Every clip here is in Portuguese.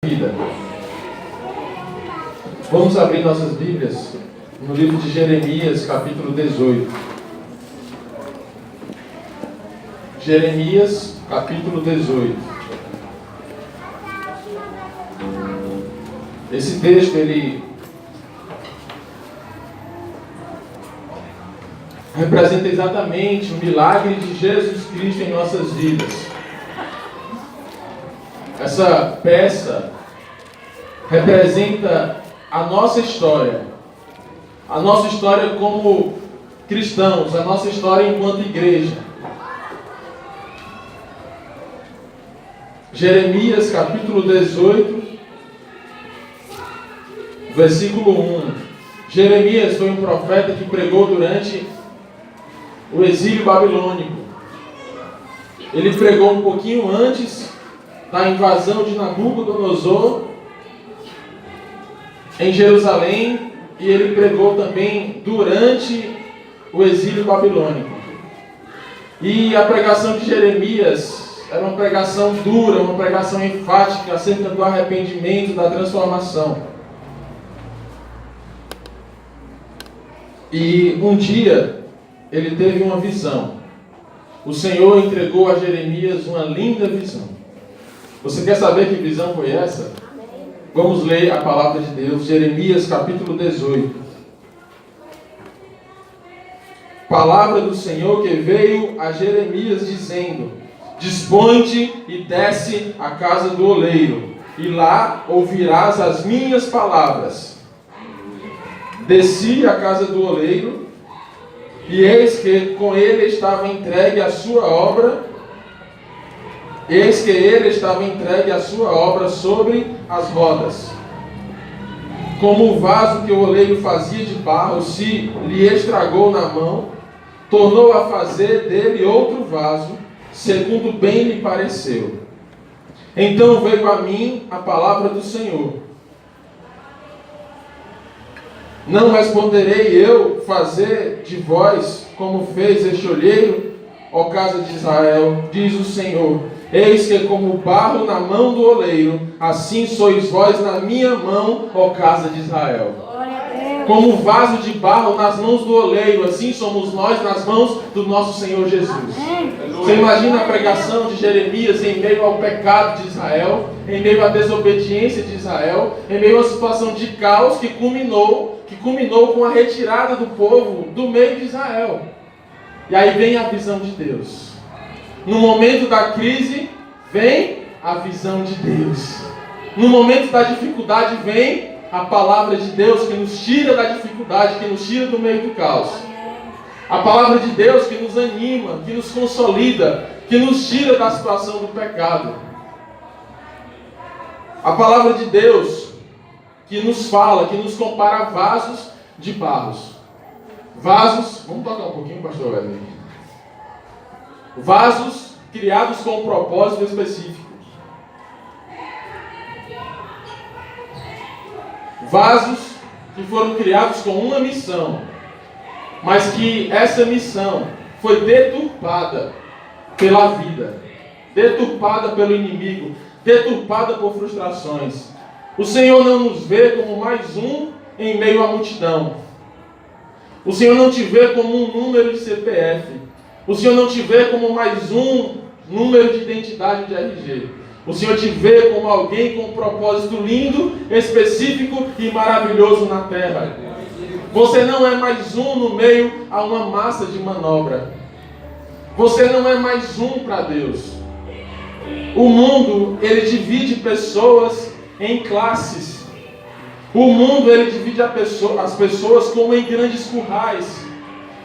vida. Vamos abrir nossas Bíblias no livro de Jeremias, capítulo 18. Jeremias, capítulo 18. Esse texto, ele representa exatamente o milagre de Jesus Cristo em nossas vidas. Essa peça representa a nossa história como cristãos, a nossa história enquanto igreja. Jeremias capítulo 18, versículo 1. Jeremias foi um profeta que pregou durante o exílio babilônico. Ele pregou um pouquinho antes da invasão de Nabucodonosor em Jerusalém, e ele pregou também durante o exílio babilônico. E a pregação de Jeremias era uma pregação dura, uma pregação enfática acerca do arrependimento, da transformação. E um dia ele teve uma visão. O Senhor entregou a Jeremias uma linda visão. Você quer saber que visão foi essa? Vamos ler a palavra de Deus, Jeremias capítulo 18. Palavra do Senhor que veio a Jeremias dizendo: dispõe-te e desce à casa do oleiro, e lá ouvirás as minhas palavras. Desci à casa do oleiro, e eis que com ele estava entregue a sua obra. Eis que ele estava entregue a sua obra sobre as rodas. Como o vaso que o oleiro fazia de barro se lhe estragou na mão, tornou a fazer dele outro vaso, segundo bem lhe pareceu. Então veio a mim a palavra do Senhor: não responderei eu fazer de vós como fez este olheiro, ó casa de Israel, diz o Senhor. Eis que como barro na mão do oleiro, assim sois vós na minha mão, ó casa de Israel. Como vaso de barro nas mãos do oleiro, assim somos nós nas mãos do nosso Senhor Jesus. Você imagina a pregação de Jeremias em meio ao pecado de Israel, em meio à desobediência de Israel, em meio a uma situação de caos que culminou com a retirada do povo do meio de Israel. E aí vem a visão de Deus. No momento da crise, vem a visão de Deus. No momento da dificuldade, vem a palavra de Deus que nos tira da dificuldade, que nos tira do meio do caos. A palavra de Deus que nos anima, que nos consolida, que nos tira da situação do pecado. A palavra de Deus que nos fala, que nos compara a vasos de barros. Vasos, vamos tocar um pouquinho, pastor Wesley. Vasos criados com um propósito específico. Vasos que foram criados com uma missão, mas que essa missão foi deturpada pela vida, deturpada pelo inimigo, deturpada por frustrações. O Senhor não nos vê como mais um em meio à multidão. O Senhor não te vê como um número de CPF. O Senhor não te vê como mais um número de identidade de RG. O Senhor te vê como alguém com um propósito lindo, específico e maravilhoso na terra. Você não é mais um no meio a uma massa de manobra. Você não é mais um para Deus. O mundo, ele divide pessoas em classes. O mundo, ele divide as pessoas como em grandes currais.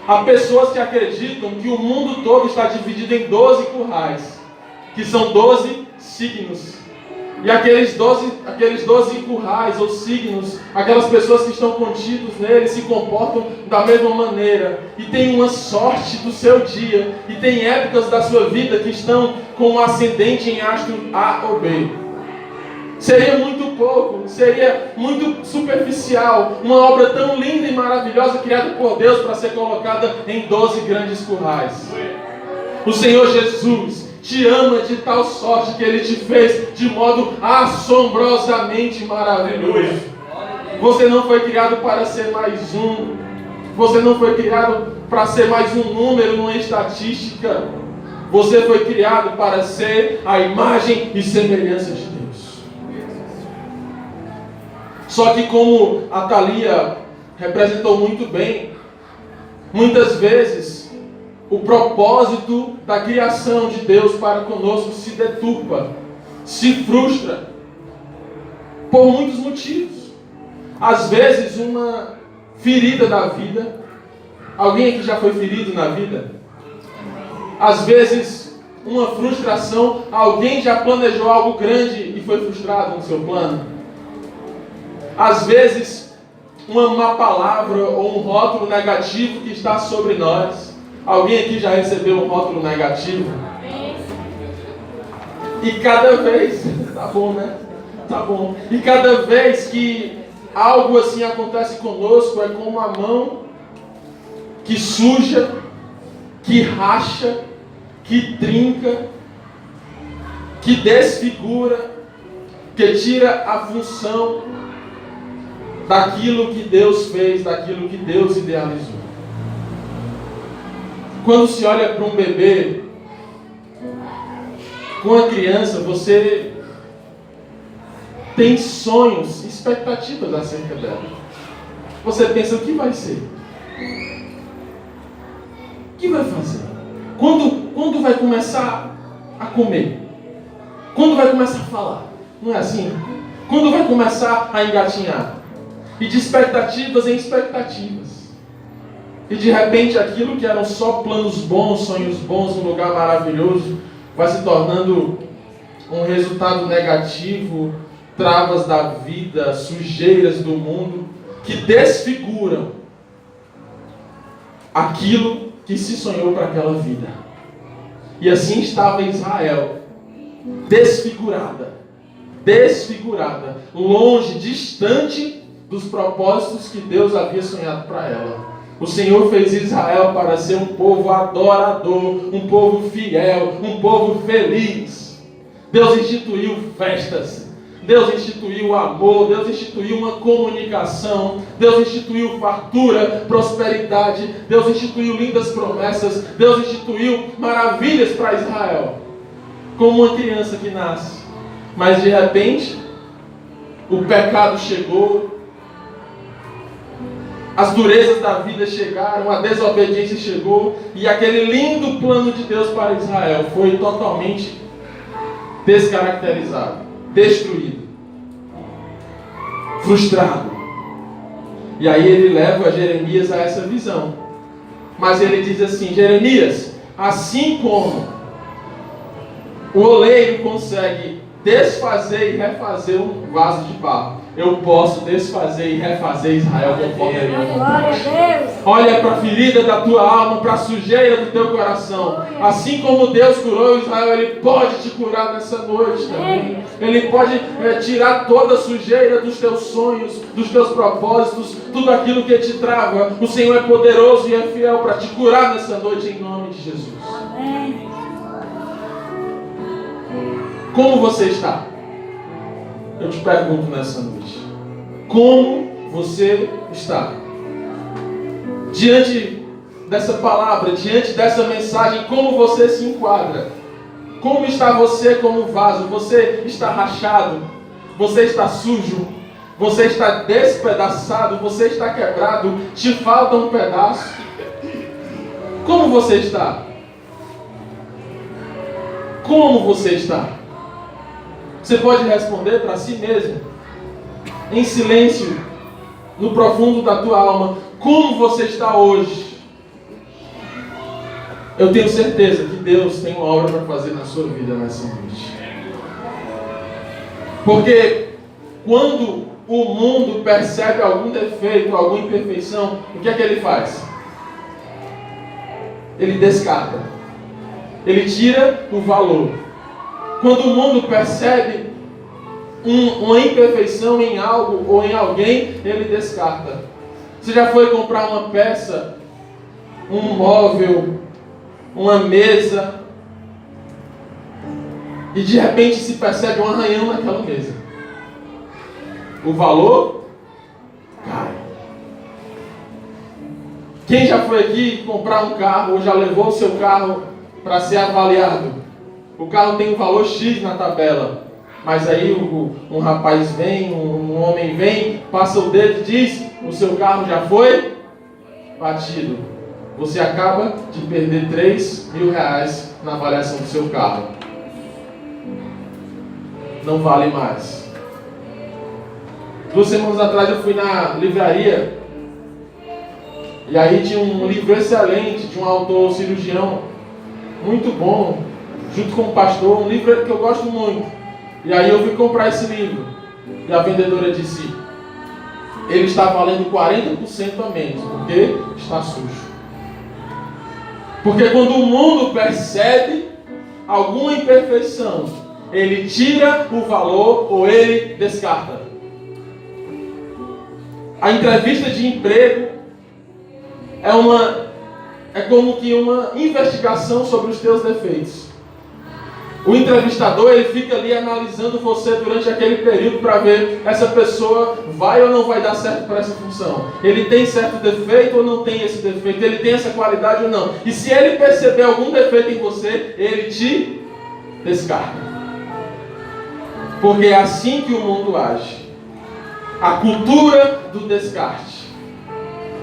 Há pessoas que acreditam que o mundo todo está dividido em 12 currais, que são 12 signos. E aqueles 12 currais ou signos, aquelas pessoas que estão contidos neles se comportam da mesma maneira. E tem uma sorte do seu dia. E tem épocas da sua vida que estão com um ascendente em astro A ou B. Seria muito pouco, seria muito superficial uma obra tão linda e maravilhosa criada por Deus para ser colocada em 12 grandes currais. O Senhor Jesus, te ama de tal sorte que Ele te fez de modo assombrosamente maravilhoso. Você não foi criado para ser mais um. Você não foi criado para ser mais um número numa estatística. Você foi criado para ser a imagem e semelhança de Deus. Só que como a Thalia representou muito bem, muitas vezes o propósito da criação de Deus para conosco se deturpa, se frustra, por muitos motivos. Às vezes uma ferida da vida. Alguém aqui já foi ferido na vida? Às vezes uma frustração. Alguém já planejou algo grande e foi frustrado no seu plano? Às vezes uma má palavra ou um rótulo negativo que está sobre nós. Alguém aqui já recebeu um rótulo negativo? E cada vez, tá bom, né? Tá bom. E cada vez que algo assim acontece conosco, é como uma mão que suja, que racha, que trinca, que desfigura, que tira a função daquilo que Deus fez, daquilo que Deus idealizou. Quando se olha para um bebê, com a criança, você tem sonhos, expectativas acerca dela. Você pensa, o que vai ser? O que vai fazer? Quando vai começar a comer? Quando vai começar a falar? Não é assim? Quando vai começar a engatinhar? E de expectativas em expectativas. E de repente aquilo que eram só planos bons, sonhos bons, um lugar maravilhoso, vai se tornando um resultado negativo, travas da vida, sujeiras do mundo, que desfiguram aquilo que se sonhou para aquela vida. E assim estava Israel, desfigurada, longe, distante dos propósitos que Deus havia sonhado para ela. O Senhor fez Israel para ser um povo adorador, um povo fiel, um povo feliz. Deus instituiu festas, Deus instituiu amor, Deus instituiu uma comunicação, Deus instituiu fartura, prosperidade, Deus instituiu lindas promessas, Deus instituiu maravilhas para Israel, como uma criança que nasce. Mas de repente, o pecado chegou, as durezas da vida chegaram, a desobediência chegou, e aquele lindo plano de Deus para Israel foi totalmente descaracterizado, destruído, frustrado. E aí ele leva Jeremias a essa visão. Mas ele diz assim: Jeremias, assim como o oleiro consegue desfazer e refazer um vaso de barro, eu posso desfazer e refazer Israel conforme a minha vontade. Olha para a ferida da tua alma, para a sujeira do teu coração. Assim como Deus curou Israel, Ele pode te curar nessa noite também. Ele pode tirar toda a sujeira dos teus sonhos, dos teus propósitos, tudo aquilo que te trava. O Senhor é poderoso e é fiel para te curar nessa noite, em nome de Jesus. Amém. Como você está? Eu te pergunto nessa noite. Como você está? Diante dessa palavra, diante dessa mensagem, como você se enquadra? Como está você como vaso? Você está rachado? Você está sujo? Você está despedaçado? Você está quebrado? Te falta um pedaço? Como você está? Como você está? Você pode responder para si mesmo, em silêncio, no profundo da tua alma, como você está hoje? Eu tenho certeza que Deus tem uma obra para fazer na sua vida nessa noite. Porque quando o mundo percebe algum defeito, alguma imperfeição, o que é que ele faz? Ele descarta. Ele tira o valor. Quando o mundo percebe uma imperfeição em algo ou em alguém, ele descarta. Você já foi comprar uma peça, um móvel, uma mesa, E de repente se percebe um arranhão naquela mesa. O valor cai. Quem já foi aqui comprar um carro ou já levou o seu carro para ser avaliado? O carro tem um valor X na tabela. Mas aí um rapaz vem, um homem vem, passa o dedo e diz: o seu carro já foi batido. Você acaba de perder R$3.000 na avaliação do seu carro. Não vale mais. 2 semanas atrás eu fui na livraria e aí tinha um livro excelente de um autor cirurgião muito bom, junto com o pastor, um livro que eu gosto muito. E aí eu fui comprar esse livro e a vendedora disse: ele está valendo 40% a menos, porque está sujo. Porque quando o mundo percebe alguma imperfeição, ele tira o valor ou ele descarta. A entrevista de emprego é como que uma investigação sobre os teus defeitos. O entrevistador, ele fica ali analisando você durante aquele período para ver essa pessoa vai ou não vai dar certo para essa função. Ele tem certo defeito ou não tem esse defeito? Ele tem essa qualidade ou não? E se ele perceber algum defeito em você, ele te descarta. Porque é assim que o mundo age. A cultura do descarte.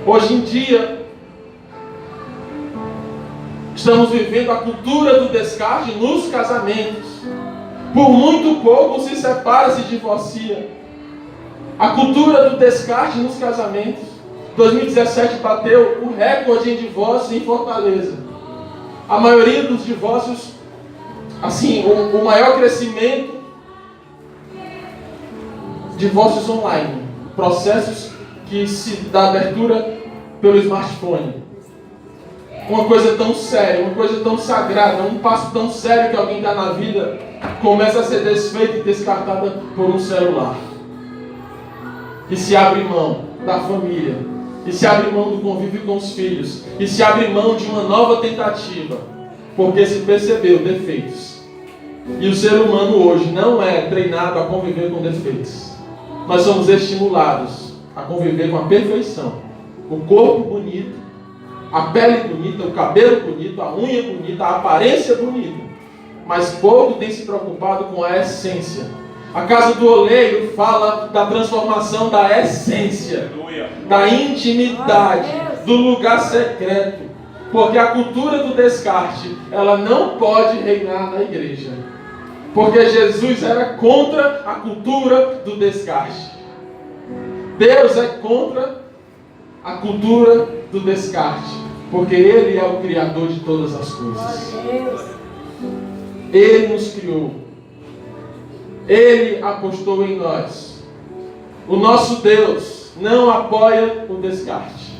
Hoje em dia, estamos vivendo a cultura do descarte nos casamentos. Por muito pouco se separa, se divorcia. A cultura do descarte nos casamentos. 2017 bateu o recorde em divórcio em Fortaleza. A maioria dos divórcios, assim, o maior crescimento, divórcios online. Processos que se dá abertura pelo smartphone. Uma coisa tão séria, uma coisa tão sagrada, um passo tão sério que alguém dá na vida, começa a ser desfeita e descartada por um celular. E se abre mão da família, e se abre mão do convívio com os filhos, e se abre mão de uma nova tentativa, porque se percebeu defeitos. E o ser humano hoje não é treinado a conviver com defeitos. Nós somos estimulados a conviver com a perfeição. O corpo bonito, a pele bonita, o cabelo bonito, a unha bonita, a aparência bonita. Mas pouco tem se preocupado com a essência. A casa do oleiro fala da transformação da essência, da intimidade, do lugar secreto. Porque a cultura do descarte, ela não pode reinar na igreja. Porque Jesus era contra a cultura do descarte. Deus é contra a cultura do descarte, porque Ele é o Criador de todas as coisas. Ele nos criou. Ele apostou em nós. O nosso Deus não apoia o descarte.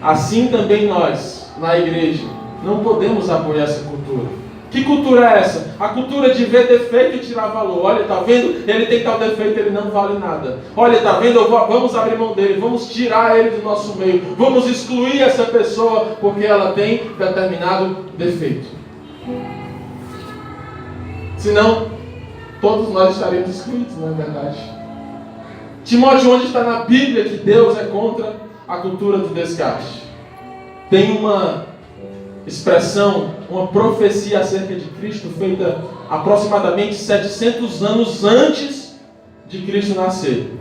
Assim também nós, na igreja, não podemos apoiar essa cultura. Que cultura é essa? A cultura de ver defeito e tirar valor. Olha, tá vendo? Ele tem tal defeito, ele não vale nada. Olha, tá vendo? Vamos abrir mão dele, vamos tirar ele do nosso meio. Vamos excluir essa pessoa porque ela tem determinado defeito. Senão, todos nós estaríamos excluídos, não é verdade? Timóteo, onde está na Bíblia que Deus é contra a cultura do descarte? Tem uma expressão, uma profecia acerca de Cristo feita aproximadamente 700 anos antes de Cristo nascer.